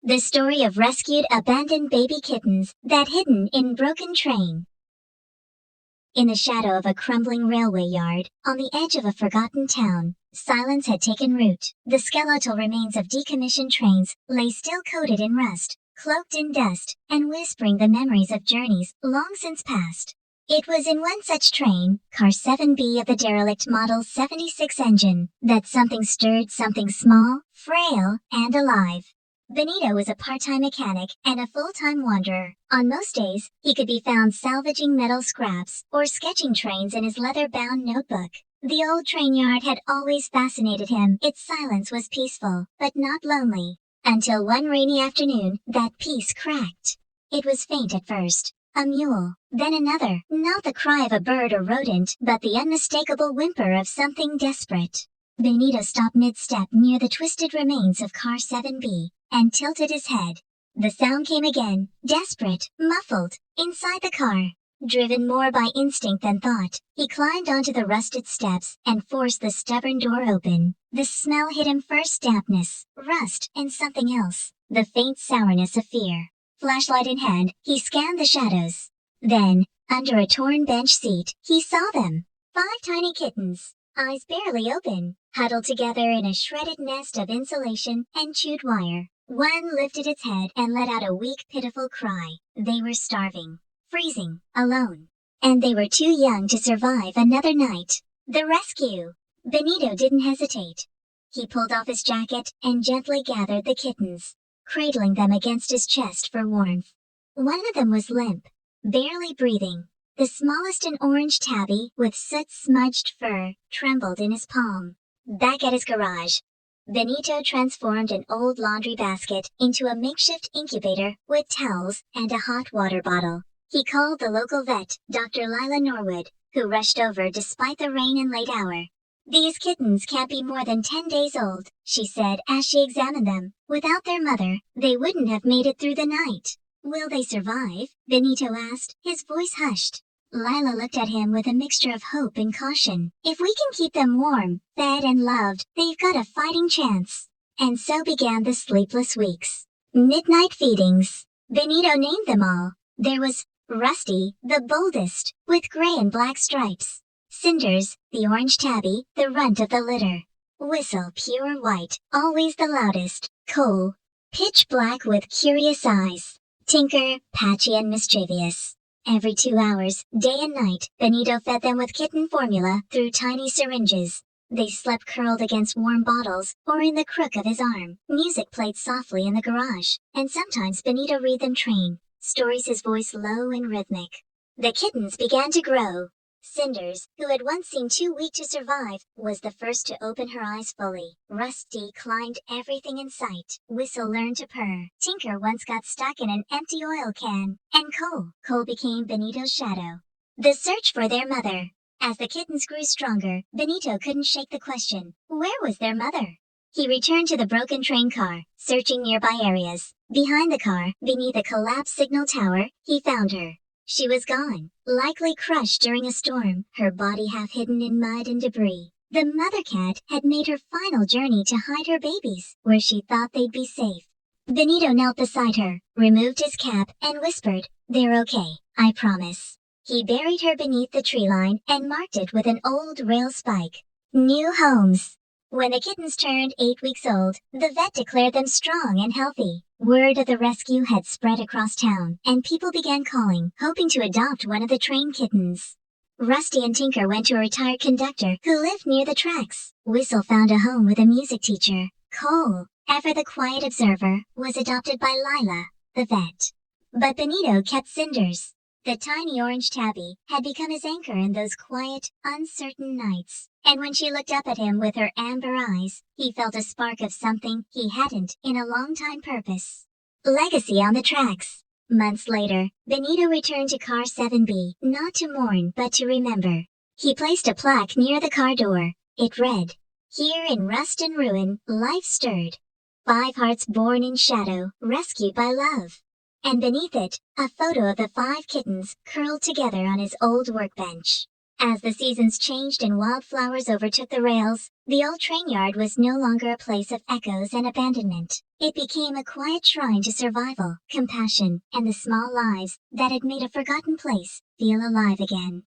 The story of rescued abandoned baby kittens that hidden in broken train. In the shadow of a crumbling railway yard, on the edge of a forgotten town, silence had taken root. The skeletal remains of decommissioned trains lay still coated in rust, cloaked in dust, and whispering the memories of journeys long since passed. It was in one such train, Car 7B of the derelict Model 76 engine, that something stirred, something small, frail, and alive. Benito was a part-time mechanic and a full-time wanderer. On most days, he could be found salvaging metal scraps or sketching trains in his leather-bound notebook. The old train yard had always fascinated him. Its silence was peaceful, but not lonely. Until one rainy afternoon, that peace cracked. It was faint at first. A mule, then another, not the cry of a bird or rodent, but the unmistakable whimper of something desperate. Benito stopped mid-step near the twisted remains of Car 7B, and tilted his head. The sound came again, desperate, muffled, inside the car. Driven more by instinct than thought, he climbed onto the rusted steps and forced the stubborn door open. The smell hit him first: dampness, rust, and something else, the faint sourness of fear. Flashlight in hand, he scanned the shadows. Then, under a torn bench seat, he saw them. 5 tiny kittens, eyes barely open, huddled together in a shredded nest of insulation and chewed wire. One lifted its head and let out a weak, pitiful cry. They were starving, freezing, alone. And they were too young to survive another night. The rescue! Benito didn't hesitate. He pulled off his jacket and gently gathered the kittens, cradling them against his chest for warmth. One of them was limp, barely breathing. The smallest, an orange tabby with soot-smudged fur, trembled in his palm. Back at his garage, Benito transformed an old laundry basket into a makeshift incubator with towels and a hot water bottle. He called the local vet, Dr. Lila Norwood, who rushed over despite the rain and late hour. "These kittens can't be more than 10 days old," she said as she examined them. "Without their mother, they wouldn't have made it through the night." "Will they survive?" Benito asked, his voice hushed. Lila looked at him with a mixture of hope and caution. "If we can keep them warm, fed, and loved, they've got a fighting chance." And so began the sleepless weeks. Midnight feedings. Benito named them all. There was Rusty, the boldest, with gray and black stripes. Cinders, the orange tabby, the runt of the litter. Whistle, pure white, always the loudest. Coal, pitch black with curious eyes. Tinker, patchy and mischievous. Every 2 hours, day and night, Benito fed them with kitten formula through tiny syringes. They slept curled against warm bottles or in the crook of his arm. Music played softly in the garage, and sometimes Benito read them train stories, his voice low and rhythmic. The kittens began to grow. Cinders, who had once seemed too weak to survive, was the first to open her eyes fully. Rusty climbed everything in sight. Whistle learned to purr. Tinker once got stuck in an empty oil can. And Cole became Benito's shadow. The search for their mother. As the kittens grew stronger, Benito couldn't shake the question. Where was their mother? He returned to the broken train car, searching nearby areas. Behind the car, beneath a collapsed signal tower, he found her. She was gone, likely crushed during a storm, her body half hidden in mud and debris. The mother cat had made her final journey to hide her babies, where she thought they'd be safe. Benito knelt beside her, removed his cap, and whispered, "They're okay, I promise." He buried her beneath the tree line and marked it with an old rail spike. New homes. When the kittens turned 8 weeks old, the vet declared them strong and healthy. Word of the rescue had spread across town, and people began calling, hoping to adopt one of the train kittens. Rusty and Tinker went to a retired conductor who lived near the tracks. Whistle found a home with a music teacher. Cole, ever the quiet observer, was adopted by Lila, the vet. But Benito kept Cinders. The tiny orange tabby had become his anchor in those quiet, uncertain nights. And when she looked up at him with her amber eyes, he felt a spark of something he hadn't in a long time: purpose. Legacy on the tracks. Months later, Benito returned to Car 7B, not to mourn but to remember. He placed a plaque near the car door. It read, "Here in rust and ruin, life stirred. 5 hearts born in shadow, rescued by love." And beneath it, a photo of the 5 kittens curled together on his old workbench. As the seasons changed and wildflowers overtook the rails, the old train yard was no longer a place of echoes and abandonment. It became a quiet shrine to survival, compassion, and the small lives that had made a forgotten place feel alive again.